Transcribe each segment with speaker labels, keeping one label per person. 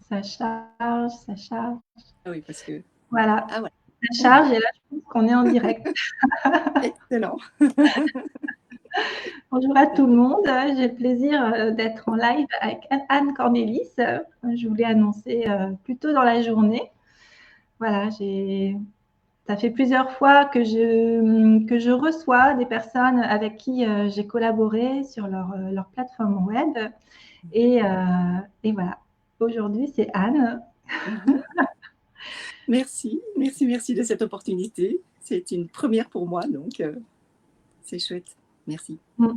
Speaker 1: Ça charge, ça charge.
Speaker 2: Ah oui, parce que
Speaker 1: Voilà,
Speaker 2: ah ouais,
Speaker 1: ça
Speaker 2: on y
Speaker 1: charge
Speaker 2: est.
Speaker 1: et là, je pense qu'on est en direct.
Speaker 2: Excellent.
Speaker 1: Bonjour à tout le monde. J'ai le plaisir d'être en live avec Anne Cornélis. Je voulais annoncer plus tôt dans la journée. Voilà, ça fait plusieurs fois que je reçois des personnes avec qui j'ai collaboré sur leur plateforme web. Et voilà, aujourd'hui, c'est Anne.
Speaker 2: Mmh. Merci, merci, merci de cette opportunité. C'est une première pour moi, donc c'est chouette. Merci.
Speaker 1: Mm.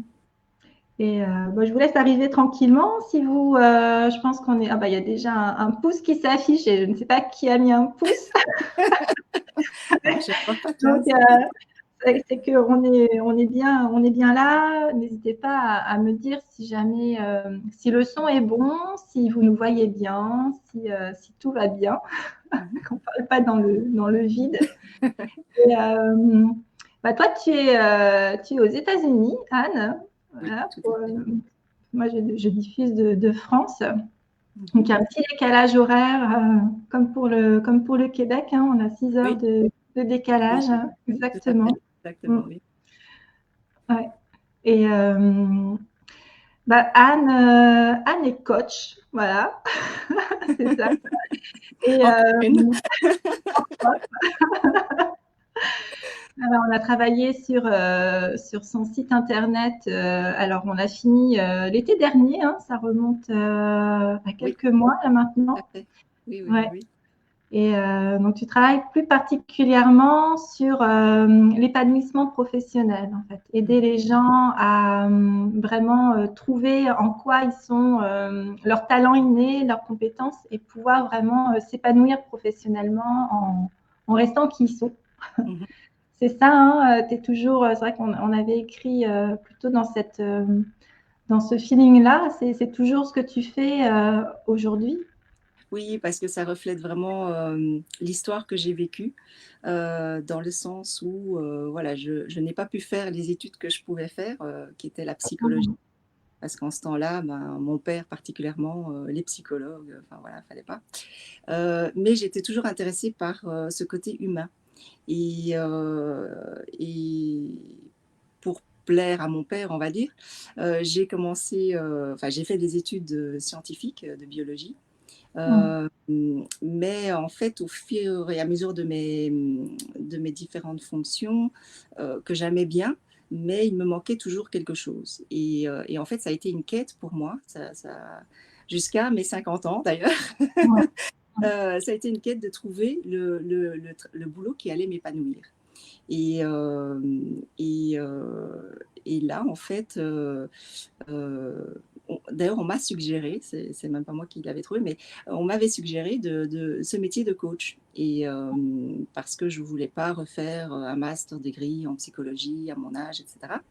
Speaker 1: Et bon, je vous laisse arriver tranquillement. Si vous, je pense qu'on est. Ah bah, il y a déjà un pouce qui s'affiche et je ne sais pas qui a mis un pouce.
Speaker 2: Ah, je vois pas
Speaker 1: Donc,
Speaker 2: classe.
Speaker 1: c'est on est bien là. N'hésitez pas me dire si jamais, si le son est bon, si vous nous voyez bien, si tout va bien,
Speaker 2: Mmh.
Speaker 1: qu'on ne parle pas dans le vide. Et, bah, toi, tu es aux États-Unis, Anne.
Speaker 2: Oui,
Speaker 1: Voilà,
Speaker 2: tout à fait.
Speaker 1: moi, je diffuse de France. Donc,
Speaker 2: Mmh.
Speaker 1: il y a un petit décalage horaire, comme pour le Québec. Hein, on a 6 heures
Speaker 2: Oui,
Speaker 1: de décalage,
Speaker 2: oui,
Speaker 1: hein,
Speaker 2: tout à fait,
Speaker 1: exactement. Mm,
Speaker 2: exactement, oui.
Speaker 1: ouais. Et bah, Anne est coach, voilà, c'est ça. Et
Speaker 2: Encore une.
Speaker 1: alors, on a travaillé sur son site internet. Alors, on a fini l'été dernier, hein, ça remonte à
Speaker 2: Oui,
Speaker 1: quelques mois là
Speaker 2: tout à
Speaker 1: maintenant.
Speaker 2: fait. Oui, oui, oui,
Speaker 1: Ouais.
Speaker 2: oui.
Speaker 1: Et donc, tu travailles plus particulièrement sur l'épanouissement professionnel, en fait. Aider
Speaker 2: Mmh.
Speaker 1: les gens à vraiment trouver en quoi ils sont, leur talent inné, leurs compétences, et pouvoir vraiment s'épanouir professionnellement en restant qui ils sont.
Speaker 2: Mmh.
Speaker 1: C'est ça, hein, t'es toujours. C'est vrai qu'on avait écrit plutôt dans ce feeling-là. C'est toujours ce que tu fais aujourd'hui.
Speaker 2: Oui, parce que ça reflète vraiment, l'histoire que j'ai vécue, dans le sens où, voilà, je n'ai pas pu faire les études que je pouvais faire, qui étaient la psychologie.
Speaker 1: Mhm.
Speaker 2: Parce qu'en ce temps-là, ben, mon père particulièrement, les psychologues, enfin voilà, fallait pas. Mais j'étais toujours intéressée par, ce côté humain et pour plaire à mon père, on va dire, j'ai commencé, enfin j'ai fait des études, scientifiques, de biologie.
Speaker 1: Mhm.
Speaker 2: Mais en fait, au fur et à mesure de mes différentes fonctions, que j'aimais bien, mais il me manquait toujours quelque chose et en fait, ça a été une quête pour moi, ça jusqu'à mes 50 ans d'ailleurs.
Speaker 1: Ouais.
Speaker 2: Ça a été une quête de trouver le boulot qui allait m'épanouir et et là, en fait, d'ailleurs, on m'a suggéré, c'est même pas moi qui l'avais trouvé, mais on m'avait suggéré de ce métier de coach et parce que je voulais pas refaire un master degree en psychologie à mon âge et cetera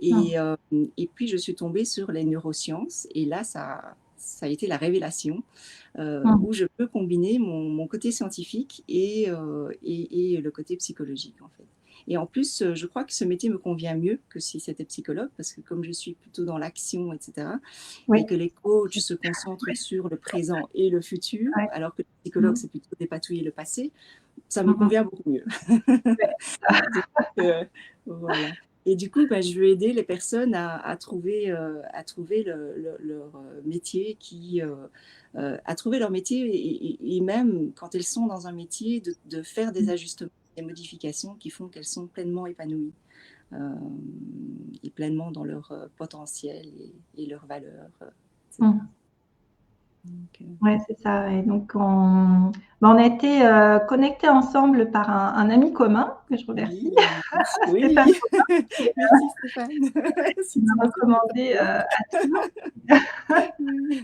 Speaker 1: Mhm.
Speaker 2: et puis je suis tombée sur les neurosciences et là ça a été la révélation,
Speaker 1: Mhm.
Speaker 2: où je peux combiner mon côté scientifique et le côté psychologique, en fait. Et en plus, je crois que ce métier me convient mieux que si c'était psychologue, parce que comme je suis plutôt dans l'action, et cetera,
Speaker 1: Oui.
Speaker 2: et que les coachs se concentrent sur le présent et le futur,
Speaker 1: Ouais.
Speaker 2: alors que le psychologue,
Speaker 1: Mhm.
Speaker 2: c'est plutôt dépatouiller le passé, ça me
Speaker 1: Mhm.
Speaker 2: convient beaucoup mieux. Donc, voilà. Et du coup, bah, je veux aider les personnes à trouver leur métier à trouver leur métier et même quand elles sont dans un métier, de faire des ajustements, des modifications qui font qu'elles sont pleinement épanouies euh, et pleinement dans leur potentiel et leurs valeurs, etc.
Speaker 1: Mhm.
Speaker 2: Donc,
Speaker 1: Ouais, c'est ça. Et donc, on a été connectés ensemble par un ami commun que je remercie,
Speaker 2: oui,
Speaker 1: Stéphane,
Speaker 2: oui, merci Stéphane.
Speaker 1: qui
Speaker 2: Si
Speaker 1: m'a
Speaker 2: tu nous écoutes un
Speaker 1: recommandé
Speaker 2: jour.
Speaker 1: à toi.
Speaker 2: Oui.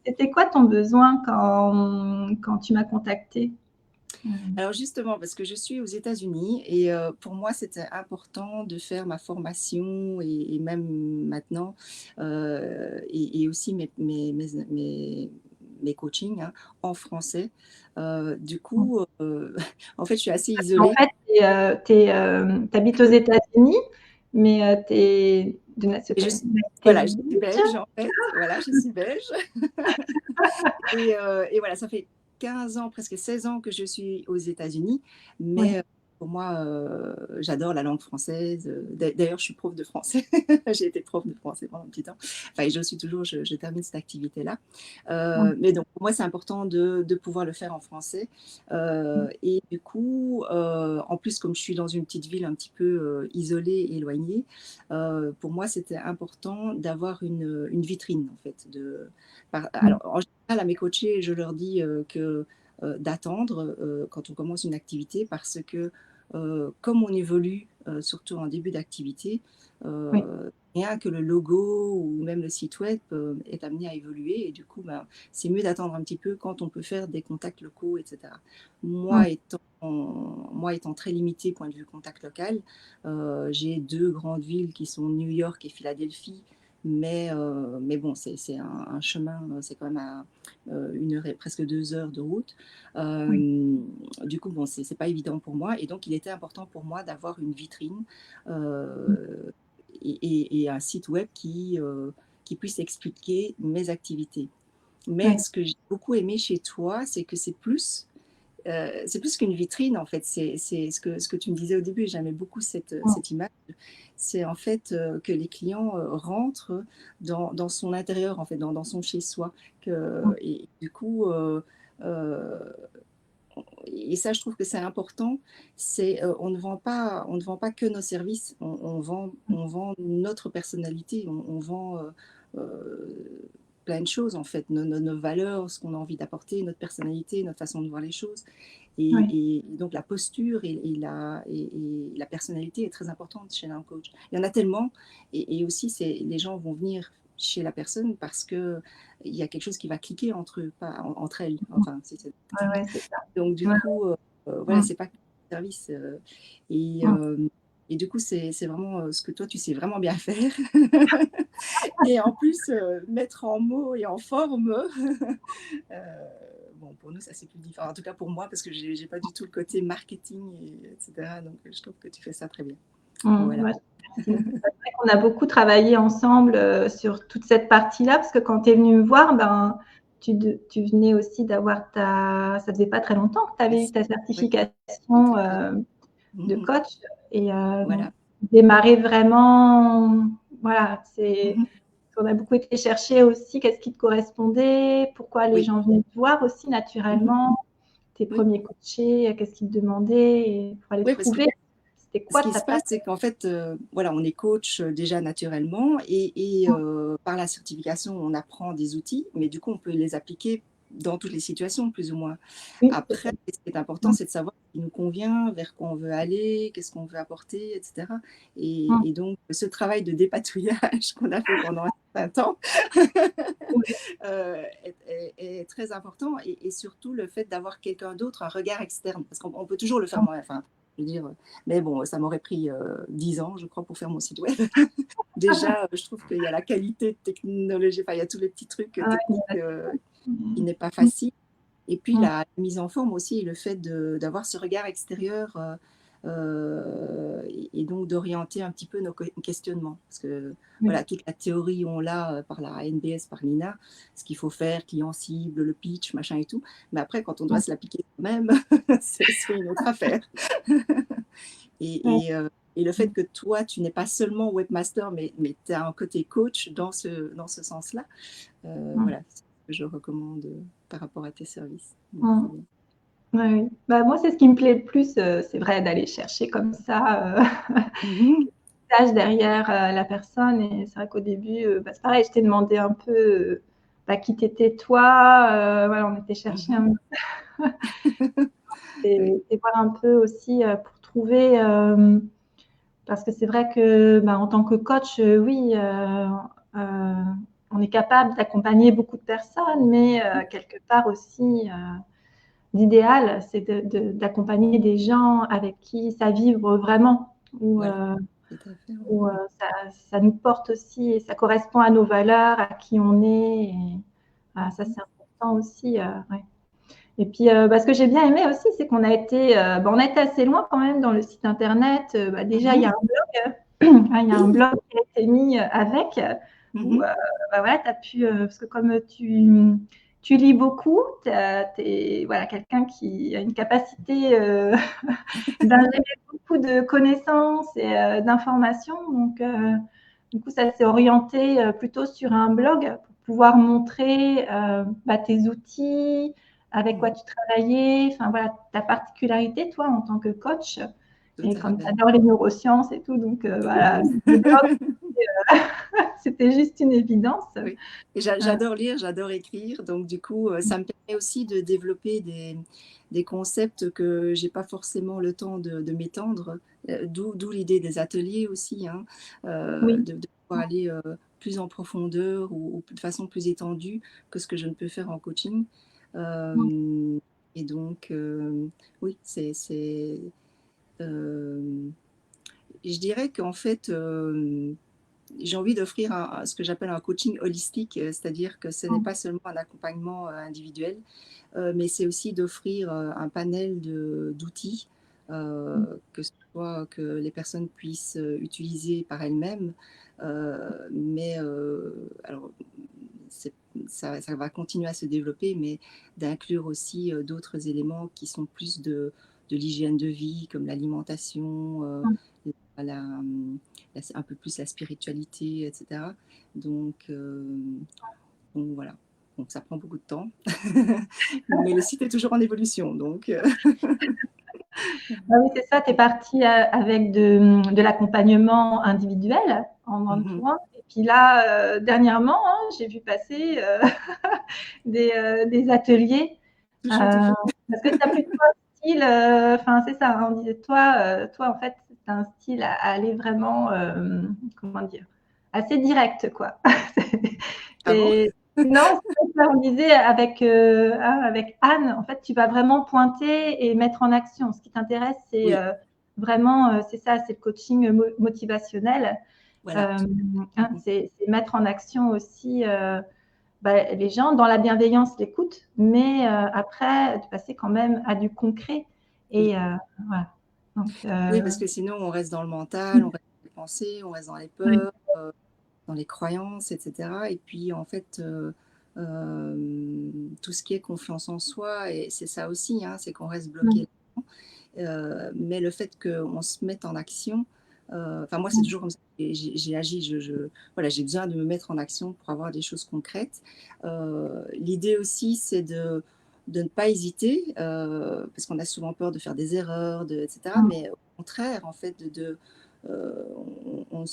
Speaker 1: C'était quoi ton besoin quand tu m'as contacté?
Speaker 2: Alors justement, parce que je suis aux États-Unis et pour moi, c'était important de faire ma formation et même maintenant, et aussi mes coachings, hein, en français. Du coup, en fait, je suis assez
Speaker 1: En
Speaker 2: isolée.
Speaker 1: fait, tu habites aux États-Unis, mais de
Speaker 2: Et je
Speaker 1: nationalité
Speaker 2: suis, voilà, je suis belge en fait. Voilà, je suis belge. Et voilà, ça fait 15 ans, presque 16 ans que je suis aux États-Unis,
Speaker 1: Oui.
Speaker 2: mais pour moi, j'adore la langue française. D'ailleurs, je suis prof de français. J'ai été prof de français pendant un petit temps. Enfin, je suis toujours, je termine cette activité-là.
Speaker 1: Oui.
Speaker 2: Mais donc, pour moi, c'est important de pouvoir le faire en français. Et du coup, en plus, comme je suis dans une petite ville un petit peu isolée, éloignée, pour moi, c'était important d'avoir une vitrine, en fait. Alors, en général, à mes coachés, je leur dis que d'attendre quand on commence une activité parce que comme on évolue, surtout en début d'activité,
Speaker 1: Oui.
Speaker 2: rien que le logo ou même le site web est amené à évoluer et du coup, ben, c'est mieux d'attendre un petit peu quand on peut faire des contacts locaux, etc.
Speaker 1: Oui.
Speaker 2: Moi étant très limitée point de vue contact local, j'ai 2 grandes villes qui sont New York et Philadelphie, mais bon, c'est un chemin, c'est quand même à 1 heure et presque 2 heures de route.
Speaker 1: Oui.
Speaker 2: Du coup, bon, c'est pas évident pour moi. Et donc, il était important pour moi d'avoir une vitrine
Speaker 1: Oui.
Speaker 2: et un site web qui puisse expliquer mes activités. Mais
Speaker 1: Oui.
Speaker 2: ce que j'ai beaucoup aimé chez toi, c'est que c'est plus qu'une vitrine, en fait. C'est ce que tu me disais au début, j'aimais beaucoup cette image. C'est en fait que les clients rentrent dans son intérieur, en fait, dans son chez-soi. Et du coup, euh, et ça, je trouve que c'est important. On ne vend pas que nos services, on vend notre personnalité, on vend plein de choses en fait, nos valeurs, ce qu'on a envie d'apporter, notre personnalité, notre façon de voir les choses.
Speaker 1: Oui.
Speaker 2: Et donc la posture et la personnalité est très importante chez un coach. Il y en a tellement, et aussi les gens vont venir chez la personne parce que il y a quelque chose qui va cliquer entre eux, pas entre elles. Enfin,
Speaker 1: Ouais, ouais, c'est ça.
Speaker 2: donc du
Speaker 1: Ouais.
Speaker 2: coup, voilà,
Speaker 1: Mm.
Speaker 2: c'est pas que le service. Et,
Speaker 1: Mm.
Speaker 2: euh, et du coup, c'est vraiment ce que toi, tu sais vraiment bien faire. Et en plus, mettre en mots et en forme, bon, pour nous, ça c'est plus différent. En tout cas pour moi, parce que j'ai pas du tout le côté marketing, etc. Donc je trouve que tu fais ça très bien. Voilà.
Speaker 1: Ouais, merci. C'est vrai qu'on a beaucoup travaillé ensemble sur toute cette partie-là, parce que quand tu es venu me voir, ben, tu venais aussi d'avoir ça faisait pas très longtemps que tu avais eu
Speaker 2: Merci.
Speaker 1: ta
Speaker 2: Oui,
Speaker 1: certification
Speaker 2: tout à fait.
Speaker 1: de
Speaker 2: Mhm.
Speaker 1: coach. Et donc,
Speaker 2: Voilà.
Speaker 1: démarrer vraiment, voilà,
Speaker 2: Mhm.
Speaker 1: on a beaucoup été chercher aussi qu'est-ce qui te correspondait, pourquoi les
Speaker 2: Oui.
Speaker 1: gens venaient te voir aussi
Speaker 2: Mhm.
Speaker 1: naturellement, tes
Speaker 2: Oui.
Speaker 1: premiers coachés, qu'est-ce qu'ils te demandaient, et pour aller
Speaker 2: Oui, parce que
Speaker 1: trouver, c'était
Speaker 2: ce
Speaker 1: quoi
Speaker 2: qui
Speaker 1: ta
Speaker 2: se passe,
Speaker 1: patte.
Speaker 2: c'est qu'en fait, voilà, on est coach déjà naturellement par la certification, on apprend des outils, mais du coup, on peut les appliquer dans toutes les situations, plus ou moins.
Speaker 1: Oui, c'est ça.
Speaker 2: Après, ce qui est important, c'est de savoir ce qui nous convient, vers quoi on veut aller, qu'est-ce qu'on veut apporter, etc. Et donc, ce travail de dépatouillage qu'on a fait pendant un certain temps est très important et surtout le fait d'avoir quelqu'un d'autre, un regard externe, parce qu'on peut toujours le faire moi, enfin, je veux dire, mais bon, ça m'aurait pris 10 ans, je crois, pour faire mon site web. Déjà, je trouve qu'il y a la qualité technologique, enfin, il y a tous les petits trucs techniques qui n'est pas facile. Et puis la mise en forme aussi, et le fait d'avoir ce regard extérieur et donc d'orienter un petit peu nos questionnements. Parce que voilà, toute la théorie, on l'a par la NBS, par l'INA, ce qu'il faut faire, client cible, le pitch, machin et tout. Mais après, quand on doit se l'appliquer soi-même, c'est une autre affaire. Et le fait que toi, tu n'es pas seulement webmaster, mais tu as un côté coach dans ce sens-là, voilà, c'est ce que je recommande par rapport à tes services. Donc, très bien.
Speaker 1: Ouais. Bah, moi, c'est ce qui me plaît le plus, c'est vrai, d'aller chercher comme ça
Speaker 2: Mhm.
Speaker 1: message derrière la personne. Et c'est vrai qu'au début, bah, c'est pareil, je t'ai demandé un peu bah, qui t'étais toi. Voilà, on était chercher
Speaker 2: Mhm. Oui.
Speaker 1: et voir un peu aussi pour trouver. Parce que c'est vrai que bah, en tant que coach, oui, on est capable d'accompagner beaucoup de personnes, mais quelque part aussi, l'idéal, c'est d'accompagner des gens avec qui ça vibre vraiment,
Speaker 2: Voilà, tout à fait. Oui.
Speaker 1: où ça nous porte aussi et ça correspond à nos valeurs, à qui on est. Et, ça,
Speaker 2: Mhm.
Speaker 1: c'est important aussi. Ouais. Et puis, bah, ce que j'ai bien aimé aussi, c'est qu'on a été assez loin quand même dans le site internet. Bah, déjà, il y a
Speaker 2: Mhm.
Speaker 1: un blog. il y a un
Speaker 2: Oui.
Speaker 1: blog qui a été mis avec, où
Speaker 2: Mhm.
Speaker 1: bah voilà, tu as pu, parce que comme tu lis beaucoup, tu es voilà, quelqu'un qui a une capacité d'ingérer beaucoup de connaissances et d'informations. Donc, du coup, ça s'est orienté plutôt sur un blog pour pouvoir montrer bah, tes outils, avec quoi
Speaker 2: Mhm.
Speaker 1: tu travaillais, enfin voilà, ta particularité, toi, en tant que coach.
Speaker 2: Tout
Speaker 1: Et
Speaker 2: à
Speaker 1: comme tu
Speaker 2: fait.
Speaker 1: adores les neurosciences et tout, donc
Speaker 2: Oui.
Speaker 1: voilà, le blog, c'était juste une évidence.
Speaker 2: Oui. Et
Speaker 1: Euh,
Speaker 2: j'adore lire, j'adore écrire, donc du coup, ça me permet aussi de développer des concepts que j'ai pas forcément le temps de m'étendre, d'où l'idée des ateliers aussi, hein,
Speaker 1: oui,
Speaker 2: de pouvoir aller, plus en profondeur ou de façon plus étendue que ce que je ne peux faire en coaching. Hem et donc, oui, hem, je dirais qu'en fait, j'ai envie d'offrir ce que j'appelle un coaching holistique, c'est-à-dire que ce n'est pas seulement un accompagnement individuel, mais c'est aussi d'offrir un panel d'outils, que ce soit que les personnes puissent utiliser par elles-mêmes, mais alors c'est- ça va continuer à se développer, mais d'inclure aussi d'autres éléments qui sont plus de l'hygiène de vie, comme l'alimentation, la, un peu plus la spiritualité, etc. Donc, donc voilà. Donc ça prend beaucoup de temps. Mais le site est toujours en évolution. Donc,
Speaker 1: ah oui, c'est ça, tu es parti avec de l'accompagnement individuel en
Speaker 2: mhm.
Speaker 1: one-to-one. Et puis là, dernièrement, hein, j'ai vu passer des ateliers.
Speaker 2: Toujours, toujours.
Speaker 1: Parce que tu as plutôt un style, enfin c'est ça, hein, on disait toi en fait, c'est un style à aller vraiment, comment dire, assez direct quoi.
Speaker 2: Ah bon?
Speaker 1: Non, c'est ça, on disait avec Anne, en fait, tu vas vraiment pointer et mettre en action. Ce qui t'intéresse, c'est
Speaker 2: Oui,
Speaker 1: vraiment, c'est ça, c'est le coaching motivationnel.
Speaker 2: voilà.
Speaker 1: Euh, hein,
Speaker 2: Mhm.
Speaker 1: c'est mettre en action aussi bah, les gens dans la bienveillance, l'écoute, mais après, de passer quand même à du concret.
Speaker 2: Oui.
Speaker 1: Et voilà. Donc,
Speaker 2: Oui, parce que sinon, on reste dans le mental, on reste dans les pensées, on reste dans les
Speaker 1: oui,
Speaker 2: peurs, dans les croyances, etc. Et puis, en fait, tout ce qui est confiance en soi, et c'est ça aussi, hein, c'est qu'on reste bloqué. Mais le fait qu'on se mette en action, enfin moi c'est toujours comme ça que j'ai agi, voilà, j'ai besoin de me mettre en action pour avoir des choses concrètes. L'idée aussi c'est de ne pas hésiter, parce qu'on a souvent peur de faire des erreurs, etc. Mais au contraire, en fait, on ne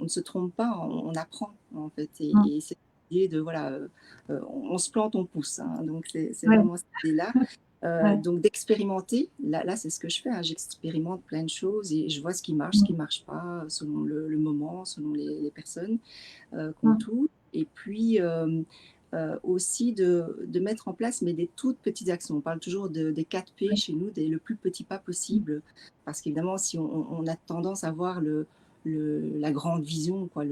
Speaker 2: se trompe pas, on apprend en fait. Et c'est l'idée de, voilà, on se plante, on pousse, hein. Donc c'est
Speaker 1: oui,
Speaker 2: vraiment cette idée-là.
Speaker 1: oui,
Speaker 2: Donc d'expérimenter, là c'est ce que je fais, hein, j'expérimente plein de choses et je vois ce qui marche pas, selon le moment, selon les personnes qu'on touche. Et puis aussi de mettre en place mais des toutes petites actions. On parle toujours des 4 P chez nous, le plus petit pas possible, parce qu'évidemment si on a tendance à voir la grande vision, quoi,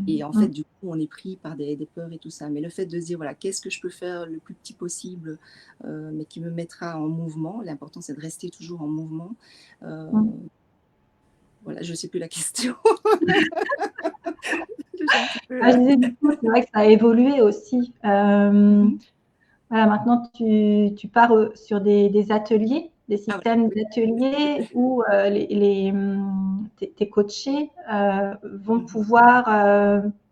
Speaker 2: et en fait, du coup, on est pris par des peurs et tout ça. Mais le fait de se dire, voilà, qu'est-ce que je peux faire le plus petit possible, mais qui me mettra en mouvement. L'important, c'est de rester toujours en mouvement. Euh, voilà, je ne sais plus la question. J'ai un petit peu.
Speaker 1: ah, je disais, du coup, c'est vrai que ça a évolué aussi.
Speaker 2: Mhm.
Speaker 1: Voilà, maintenant, tu pars sur des ateliers, des
Speaker 2: Ah, voilà,
Speaker 1: systèmes
Speaker 2: oui,
Speaker 1: d'ateliers où tes coachés vont
Speaker 2: mhm.
Speaker 1: pouvoir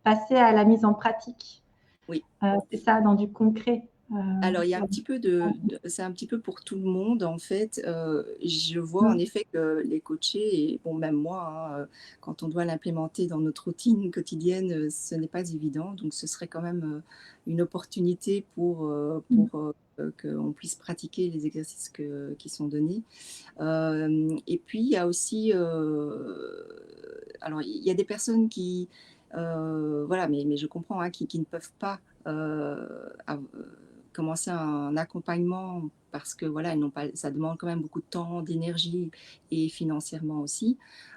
Speaker 1: passer à la mise en pratique.
Speaker 2: Oui.
Speaker 1: C'est ça, dans du concret.
Speaker 2: Alors, il y a un
Speaker 1: Sur-
Speaker 2: petit peu c'est un petit peu pour tout le monde, en fait. Je vois en
Speaker 1: Mm,
Speaker 2: effet que les coachés, et bon, même moi, hein, quand on doit l'implémenter dans notre routine quotidienne, ce n'est pas évident. Donc, ce serait quand même une opportunité
Speaker 1: mm,
Speaker 2: qu'on puisse pratiquer les exercices qui sont donnés. Et puis, il y a aussi, alors, il y a des personnes qui, voilà, mais je comprends, hein, qui ne peuvent pas commencer un accompagnement parce que voilà, elles n'ont pas, ça demande quand même beaucoup de temps, d'énergie et financièrement aussi.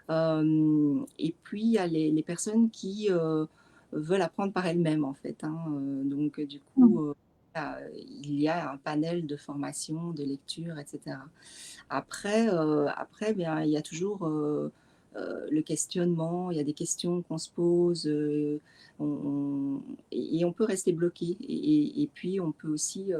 Speaker 2: Et puis, il y a les personnes qui veulent apprendre par elles-mêmes, en fait, hein. Donc, du
Speaker 1: mm,
Speaker 2: coup, voilà, il y a un panel de formation, de lecture, etc. Après, bien, il y a toujours le questionnement, il y a des questions qu'on se pose, et on peut rester bloqué. Et puis on peut aussi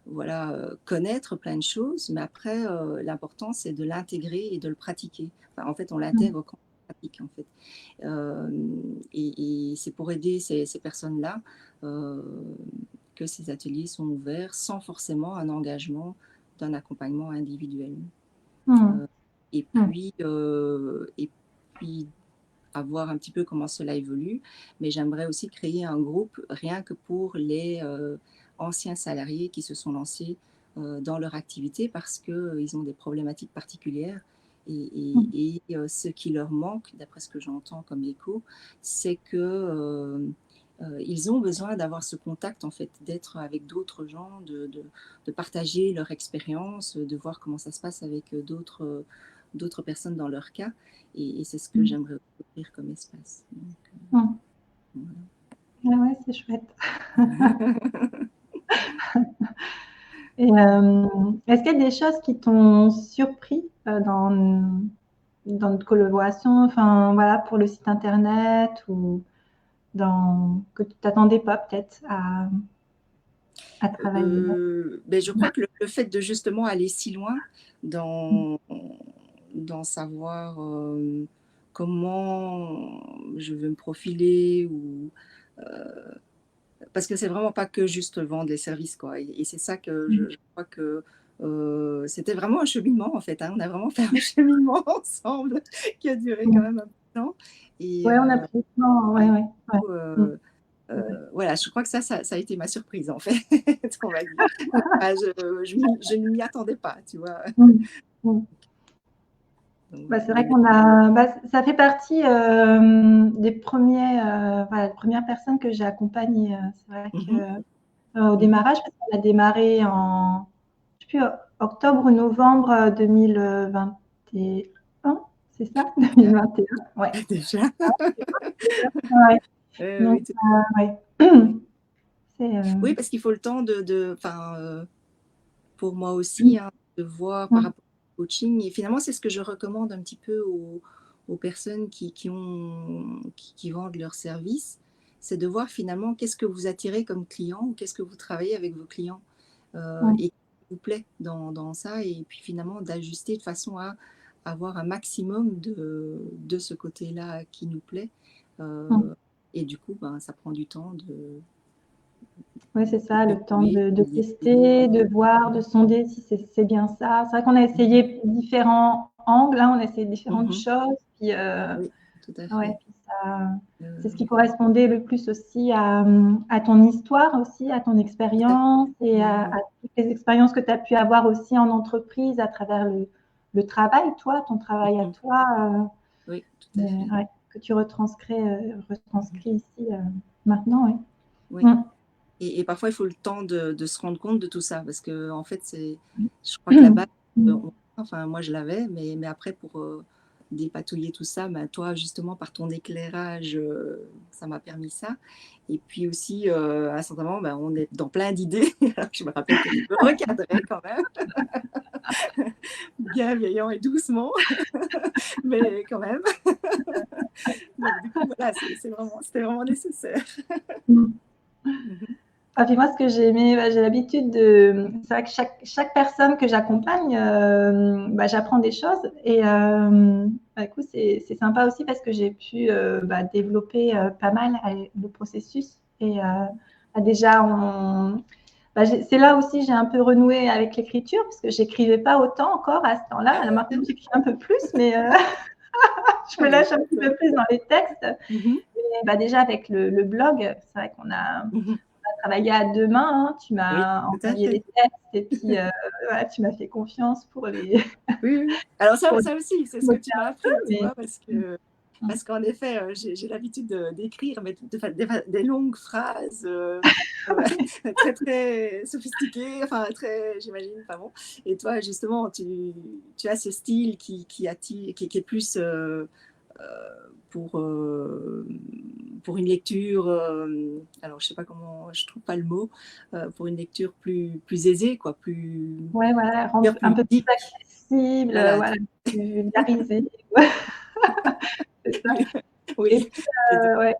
Speaker 2: voilà, connaître plein de choses, mais après, l'important, c'est de l'intégrer et de le pratiquer. Enfin, en fait, on
Speaker 1: Mmh.
Speaker 2: l'intègre quand on le pratique, en fait. Et c'est pour aider ces personnes-là euh, que ces ateliers sont ouverts sans forcément un engagement d'un accompagnement individuel.
Speaker 1: Mmh.
Speaker 2: Euh, et
Speaker 1: Mmh.
Speaker 2: puis, euh, et puis à voir un petit peu comment cela évolue. Mais j'aimerais aussi créer un groupe rien que pour les anciens salariés qui se sont lancés dans leur activité parce qu'ils ont des problématiques particulières.
Speaker 1: Mmh.
Speaker 2: Ce qui leur manque, d'après ce que j'entends comme écho, c'est que ils ont besoin d'avoir ce contact, en fait, d'être avec d'autres gens, de partager leur expérience, de voir comment ça se passe avec d'autres personnes dans leur cas. Et c'est ce que
Speaker 1: Mmh.
Speaker 2: j'aimerais offrir comme espace. Donc,
Speaker 1: Mmh.
Speaker 2: voilà.
Speaker 1: Ah ouais, c'est chouette. Et est-ce qu'il y a des choses qui t'ont surpris dans notre collaboration, enfin voilà, pour le site internet ou que tu t'attendais pas peut-être à travailler?
Speaker 2: Ben, je crois que le fait de justement aller si loin dans savoir comment je veux me profiler parce que c'est vraiment pas que juste vendre les services, quoi. Et c'est ça que je crois que c'était vraiment un cheminement, en fait, hein. On a vraiment fait un cheminement ensemble qui a duré quand
Speaker 1: Mmh.
Speaker 2: même un peu de temps. Et,
Speaker 1: Ouais, on a pris le temps, ouais,
Speaker 2: et du
Speaker 1: ouais, ouais.
Speaker 2: coup,
Speaker 1: Mmh, c'est vrai.
Speaker 2: voilà, je crois que ça a été ma surprise, en fait, on va dire. Ah, je ne m'y attendais pas, tu vois.
Speaker 1: Mmh. Mmh.
Speaker 2: Donc,
Speaker 1: Bah,
Speaker 2: voilà.
Speaker 1: c'est vrai qu'on a, bah, ça fait partie des voilà, des premières personnes que j'ai accompagnées. C'est vrai que
Speaker 2: Mhm,
Speaker 1: au
Speaker 2: mhm.
Speaker 1: démarrage, parce qu'on a démarré en, je sais plus, octobre ou novembre 2021, c'est ça?
Speaker 2: Déjà,
Speaker 1: 2021, ouais.
Speaker 2: déjà.
Speaker 1: Ouais. Donc,
Speaker 2: Oui,
Speaker 1: ouais. C'est,
Speaker 2: oui, parce qu'il faut le temps enfin, pour moi
Speaker 1: mmh,
Speaker 2: aussi, hein, de voir par
Speaker 1: mmh,
Speaker 2: rapport au coaching. Et finalement, c'est ce que je recommande un petit peu aux personnes qui vendent leurs services, c'est de voir finalement qu'est-ce que vous attirez comme client ou qu'est-ce que vous travaillez avec vos clients
Speaker 1: mmh,
Speaker 2: et qui vous plaît dans ça. Et puis finalement, d'ajuster de façon à avoir un maximum de ce côté-là qui nous plaît.
Speaker 1: mmh.
Speaker 2: Euh, et du coup, ben, ça prend du temps
Speaker 1: Ouais, c'est ça, le temps
Speaker 2: d'évaluer,
Speaker 1: de
Speaker 2: d'essayer.
Speaker 1: tester, de voir, de sonder si c'est bien ça. C'est vrai qu'on a essayé différents angles, hein, on a essayé différentes
Speaker 2: Mhm.
Speaker 1: choses, puis
Speaker 2: Oui, tout à
Speaker 1: ouais,
Speaker 2: fait.
Speaker 1: puis ça, c'est ce
Speaker 2: Euh,
Speaker 1: qui correspondait le plus aussi à ton histoire aussi, à ton
Speaker 2: Tout à fait.
Speaker 1: expérience et
Speaker 2: Mhm.
Speaker 1: à toutes les expériences que tu as pu avoir aussi en entreprise à travers le travail, toi, ton travail à
Speaker 2: Mhm.
Speaker 1: toi,
Speaker 2: Oui, tout à fait.
Speaker 1: ouais, que tu
Speaker 2: Mhm.
Speaker 1: retranscris ici maintenant, ouais.
Speaker 2: Oui.
Speaker 1: Mm.
Speaker 2: Et parfois, il faut le temps de se rendre compte de tout ça, parce que en fait, je crois que la base,
Speaker 1: Mm.
Speaker 2: enfin, moi, je l'avais, mais après, pour dépatouiller tout ça, ben, toi, justement, par ton éclairage, ça m'a permis ça. Et puis aussi, à un certain moment, ben, on est dans plein d'idées. Alors, je me rappelle que tu me recadrais quand même, bienveillant et doucement, mais quand même. Donc, du coup, voilà, c'était vraiment nécessaire.
Speaker 1: Mm.
Speaker 2: Mhm.
Speaker 1: Ah, puis moi, ce que j'ai aimé, bah, j'ai l'habitude de. C'est vrai que chaque personne que j'accompagne, bah, j'apprends des choses. Et bah, écoute, c'est sympa aussi parce que j'ai pu bah, développer pas mal le processus. Et déjà, bah, c'est là aussi j'ai un peu renoué avec l'écriture parce que j'écrivais pas autant encore à ce temps-là. Alors maintenant, j'écris un peu plus, mais je
Speaker 2: Ah,
Speaker 1: me
Speaker 2: mais
Speaker 1: lâche un
Speaker 2: écoute,
Speaker 1: petit peu plus dans les textes.
Speaker 2: mhm,
Speaker 1: Et, bah, déjà, avec le blog, c'est vrai qu'on a
Speaker 2: mhm.
Speaker 1: travaillé à deux mains, hein. Tu
Speaker 2: Oui,
Speaker 1: m'as
Speaker 2: tout à
Speaker 1: envoyé
Speaker 2: fait.
Speaker 1: les textes et puis voilà, tu m'as fait confiance pour les
Speaker 2: Oui, oui. Alors
Speaker 1: pour
Speaker 2: ça aussi, c'est ce que
Speaker 1: bosser
Speaker 2: tu m'as
Speaker 1: un peu,
Speaker 2: appris, tu
Speaker 1: mais
Speaker 2: vois, parce qu'en effet, j'ai l'habitude d'écrire, mais des longues phrases ouais, très, très sophistiquées, enfin, très, j'imagine, enfin bon. Et toi, justement, tu as ce style qui attire, qui est plus pour, euh, pour une lecture, alors je sais pas comment, je trouve pas le mot, pour une lecture plus aisée, quoi,
Speaker 1: ouais, voilà, rendre un
Speaker 2: plus
Speaker 1: peu plus
Speaker 2: ludique.
Speaker 1: accessible,
Speaker 2: Voilà,
Speaker 1: voilà, plus vulgarisé. Ouais. C'est ça. Et
Speaker 2: Oui,
Speaker 1: puis,
Speaker 2: les 2.
Speaker 1: ouais.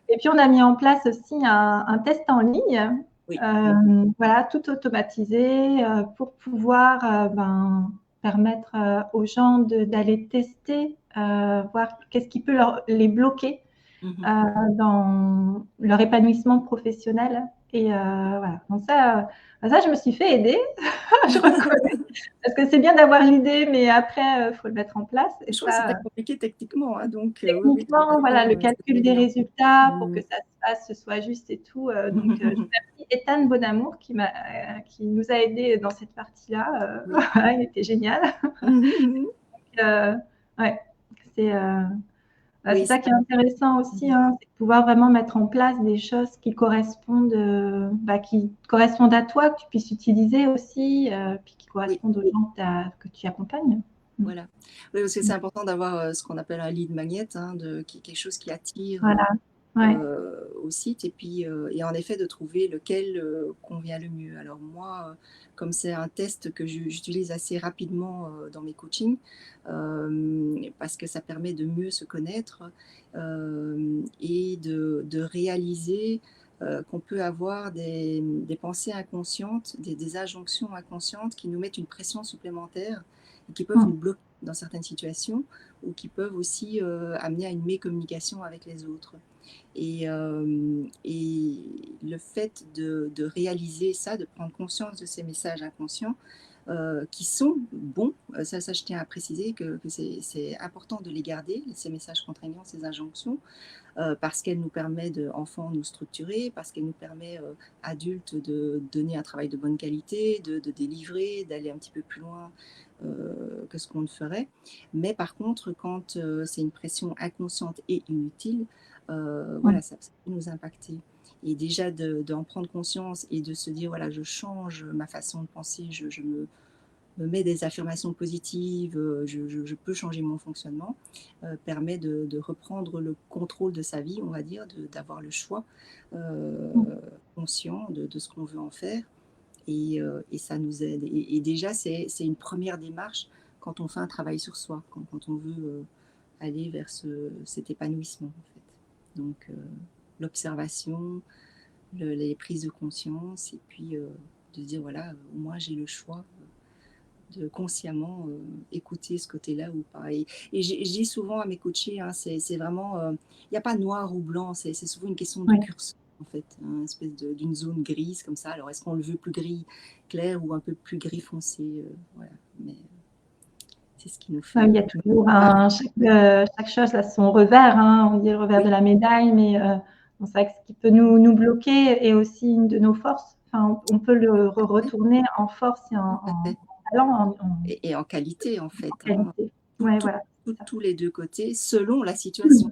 Speaker 1: Et puis on a mis en place aussi un test en ligne,
Speaker 2: Oui.
Speaker 1: voilà, tout automatisé, pour pouvoir, permettre, aux gens d'aller tester, voir qu'est-ce qui peut les bloquer,
Speaker 2: Mmh.
Speaker 1: dans leur épanouissement professionnel et voilà. Donc ça je me suis fait aider, je reconnais, parce que c'est bien d'avoir l'idée, mais après, faut le mettre en place et
Speaker 2: Je crois que c'était
Speaker 1: ça,
Speaker 2: compliqué techniquement, hein, donc oui, oui, tu
Speaker 1: techniquement,
Speaker 2: as
Speaker 1: voilà, le
Speaker 2: raison, c'était
Speaker 1: calcul des
Speaker 2: évident.
Speaker 1: résultats pour
Speaker 2: Mmh.
Speaker 1: que ça se fasse, ce soit juste et tout, donc je remercie Ethan Bonamour qui nous a aidés dans cette partie-là,
Speaker 2: Oui.
Speaker 1: voilà, il était génial. Heu, ouais, c'est, c'est
Speaker 2: Oui,
Speaker 1: ça
Speaker 2: c'est
Speaker 1: qui est intéressant aussi,
Speaker 2: mmh.
Speaker 1: hein, c'est de pouvoir vraiment mettre en place des choses qui correspondent à toi, que tu puisses utiliser aussi, puis qui
Speaker 2: Oui,
Speaker 1: correspondent aux gens que tu accompagnes. Mmh.
Speaker 2: voilà. Oui, parce que
Speaker 1: Mmh.
Speaker 2: c'est important d'avoir, ce qu'on appelle un lead magnet, hein, quelque chose qui attire,
Speaker 1: Voilà, ouais,
Speaker 2: au site et puis, et en effet de trouver lequel, convient le mieux. Alors moi, comme c'est un test que j'utilise assez rapidement, dans mes coachings, parce que ça permet de mieux se connaître, et de réaliser, qu'on peut avoir des pensées inconscientes, des injonctions inconscientes qui nous mettent une pression supplémentaire et qui peuvent
Speaker 1: mmh,
Speaker 2: nous bloquer dans certaines situations ou qui peuvent aussi, amener à une mécommunication avec les autres. Et le fait de réaliser ça, de prendre conscience de ces messages inconscients, qui sont bons, ça je tiens à préciser que c'est important de les garder, ces messages contraignants, ces injonctions, parce qu'elles nous permettent, enfants, nous structurer, parce qu'elles nous permettent, adultes, de donner un travail de bonne qualité, de délivrer, d'aller un petit peu plus loin, que ce qu'on ne ferait. Mais par contre, quand, c'est une pression inconsciente et inutile,
Speaker 1: mmh,
Speaker 2: voilà, ça peut nous impacter. Et déjà d'en prendre conscience et de se dire: «Voilà, je change ma façon de penser, je me mets des affirmations positives, je peux changer mon fonctionnement», permet de reprendre le contrôle de sa vie, on va dire, d'avoir le choix,
Speaker 1: mmh,
Speaker 2: conscient de ce qu'on veut en faire et ça nous aide et déjà c'est une première démarche quand on fait un travail sur soi, quand on veut, aller vers cet épanouissement, en fait. Donc l'observation, les prises de conscience et puis, de se dire: «Voilà, moi j'ai le choix, de consciemment, écouter ce côté-là ou pas» et je dis souvent à mes coachés, hein, c'est vraiment, il y a pas noir ou blanc, c'est souvent une question de
Speaker 1: ouais.
Speaker 2: curseur, en fait, une espèce d'une zone grise comme ça. Alors est-ce qu'on le veut plus gris clair ou un peu plus gris foncé? Voilà, mais c'est ce qui nous
Speaker 1: Ouais,
Speaker 2: fait,
Speaker 1: il y a toujours
Speaker 2: marcher.
Speaker 1: chaque chose a son revers, hein, on dit le revers
Speaker 2: Oui,
Speaker 1: de la médaille, mais bon, c'est vrai que ce qui peut nous bloquer est aussi une de nos forces. Enfin, on peut le
Speaker 2: oui,
Speaker 1: retourner en force et
Speaker 2: tout à
Speaker 1: en
Speaker 2: fait
Speaker 1: talent,
Speaker 2: et en qualité, en
Speaker 1: en
Speaker 2: fait, hein,
Speaker 1: qualité. Ouais, voilà, c'est ça.
Speaker 2: tous les 2 côtés selon la situation.
Speaker 1: Mmh.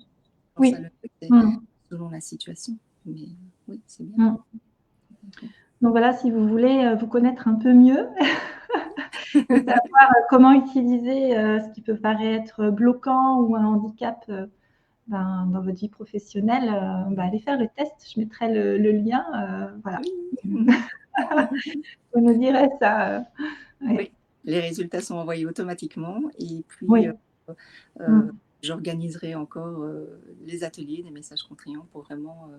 Speaker 2: Quand ça
Speaker 1: Oui.
Speaker 2: le fait, c'est
Speaker 1: Mmh.
Speaker 2: selon la situation, mais oui, c'est bien.
Speaker 1: Mmh.
Speaker 2: Complètement.
Speaker 1: Donc voilà, si vous voulez, vous connaître un peu mieux et savoir, comment utiliser, ce qui peut paraître bloquant ou un handicap, dans votre vie professionnelle, allez faire le test. Je mettrai le lien, voilà.
Speaker 2: Oui, mmh mh.
Speaker 1: Vous nous direz ça, ouais.
Speaker 2: Oui, les résultats sont envoyés automatiquement et puis,
Speaker 1: Oui.
Speaker 2: heu,
Speaker 1: Mmh.
Speaker 2: j'organiserai encore, les ateliers des messages contraignants pour vraiment,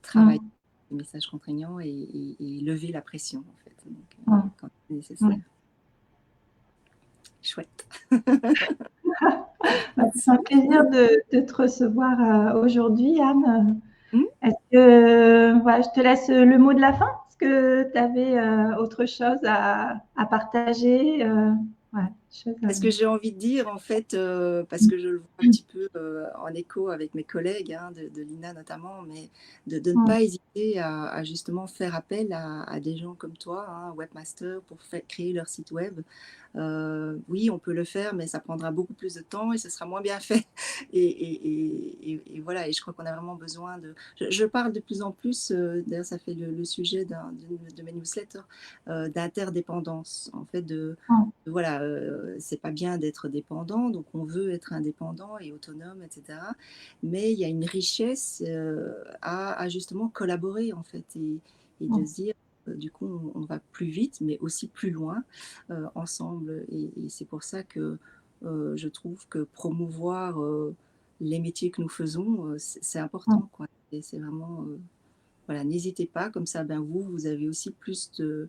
Speaker 2: travailler
Speaker 1: Mmh.
Speaker 2: les messages contraignants et lever la pression en fait, donc
Speaker 1: Mmh.
Speaker 2: quand c'est
Speaker 1: Ouais.
Speaker 2: nécessaire. Chouette.
Speaker 1: Bah, c'est un plaisir de te recevoir, aujourd'hui, Anne.
Speaker 2: Mmh.
Speaker 1: Est-ce que voilà, je te laisse, le mot de la fin? Est-ce que tu avais, autre chose à partager, ouais, chose,
Speaker 2: Ce que j'ai envie de dire en fait, parce que je le vois un petit peu, en écho avec mes collègues, hein, de l'INA notamment, mais de ne
Speaker 1: mmh,
Speaker 2: pas hésiter à justement faire appel à des gens comme toi, hein, webmasters pour créer leur site web. Oui, on peut le faire, mais ça prendra beaucoup plus de temps et ce sera moins bien fait et voilà et je crois qu'on a vraiment besoin je parle de plus en plus, d'ailleurs ça fait le sujet de mes newsletters, d'interdépendance. En fait
Speaker 1: mmh,
Speaker 2: voilà, c'est pas bien d'être dépendant, donc on veut être indépendant et autonome et cetera. Mais il y a une richesse, à justement collaborer en fait et de
Speaker 1: mmh,
Speaker 2: se dire, du coup on va plus vite, mais aussi plus loin, ensemble et c'est pour ça que je trouve que promouvoir, les métiers que nous faisons, c'est
Speaker 1: Mmh.
Speaker 2: important, quoi. Et c'est vraiment, voilà, n'hésitez pas, comme ça, ben, vous avez aussi plus de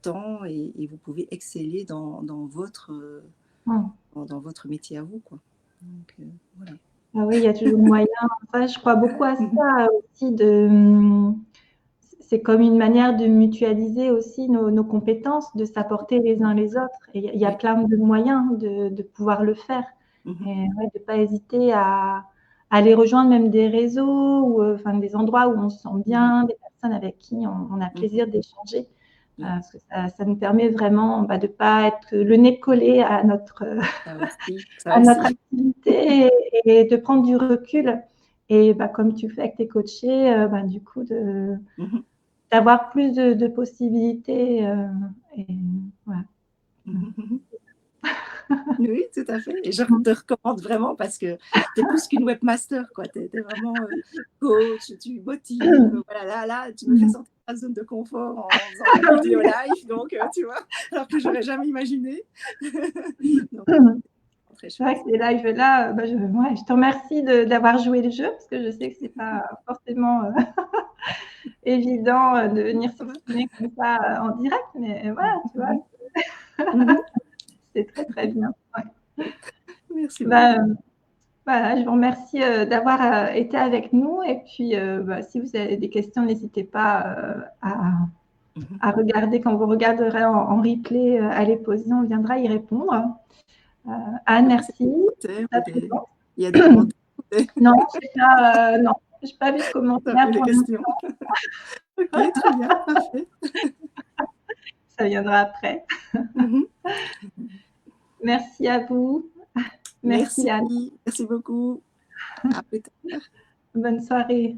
Speaker 2: temps et vous pouvez exceller dans votre,
Speaker 1: Mmh.
Speaker 2: dans votre métier à vous, quoi. Donc voilà.
Speaker 1: Ah oui, il y a toujours moyen. Ça, je crois beaucoup à
Speaker 2: Mmh mh.
Speaker 1: ça aussi c'est comme une manière de mutualiser aussi nos compétences, de s'apporter les uns les autres et il y a
Speaker 2: Oui.
Speaker 1: plein de moyens de pouvoir le faire
Speaker 2: Mmh mh.
Speaker 1: et ouais, de pas hésiter à aller rejoindre même des réseaux ou enfin des endroits où on se sent
Speaker 2: Mmh mh.
Speaker 1: bien, des personnes avec qui on a
Speaker 2: Mmh mh.
Speaker 1: plaisir d'échanger,
Speaker 2: Oui,
Speaker 1: parce que ça nous permet vraiment, bah, de pas être le nez collé à notre,
Speaker 2: ça aussi, ça
Speaker 1: à notre
Speaker 2: aussi.
Speaker 1: activité et de prendre du recul et bah, comme tu fais avec tes coachés, bah, du coup
Speaker 2: Mmh mh.
Speaker 1: d'avoir plus de possibilités, et voilà.
Speaker 2: Mmh
Speaker 1: Mmh.
Speaker 2: mh, mmh mh. Oui, tout à fait et je te recommande vraiment parce que tu es plus qu'une webmaster, quoi. Tu es vraiment, coach, tu motives, voilà, là, tu me fais
Speaker 1: Mmh.
Speaker 2: sortir de ma zone de confort en faisant des vidéos live, donc tu vois? Alors que j'aurais jamais imaginé. Donc très
Speaker 1: C'est vrai
Speaker 2: chouette.
Speaker 1: que ces lives-là, bah, je te remercie d'avoir joué le jeu parce que je sais que c'est pas forcément, évident, de venir
Speaker 2: Ça va?
Speaker 1: s'exprimer comme ça, en direct, mais voilà,
Speaker 2: Mmh
Speaker 1: tu
Speaker 2: mh,
Speaker 1: vois?
Speaker 2: mmh. Mmh mh.
Speaker 1: C'est très, très bien. Ouais.
Speaker 2: Merci
Speaker 1: Bah,
Speaker 2: beaucoup.
Speaker 1: voilà, je vous remercie, d'avoir, été avec nous et puis, bah, si vous avez des questions, n'hésitez pas,
Speaker 2: Mmh mh.
Speaker 1: à regarder quand vous regarderez en replay, à les poser, on viendra y répondre. Heu, Anne,
Speaker 2: Je sais pas s'il y a
Speaker 1: merci
Speaker 2: des commentaires
Speaker 1: pour
Speaker 2: ou
Speaker 1: ta
Speaker 2: des
Speaker 1: présence.
Speaker 2: il y a des commentaires ou des
Speaker 1: Non, j'ai pas, non, j'ai pas vu de
Speaker 2: tu
Speaker 1: commentaires
Speaker 2: peu les
Speaker 1: pour
Speaker 2: questions.
Speaker 1: l'instant,
Speaker 2: OK, très bien, parfait.
Speaker 1: ça viendra après.
Speaker 2: Mmh mh.
Speaker 1: Merci à vous. Merci
Speaker 2: Merci,
Speaker 1: Anne.
Speaker 2: merci beaucoup. À plus tard.
Speaker 1: Bonne soirée.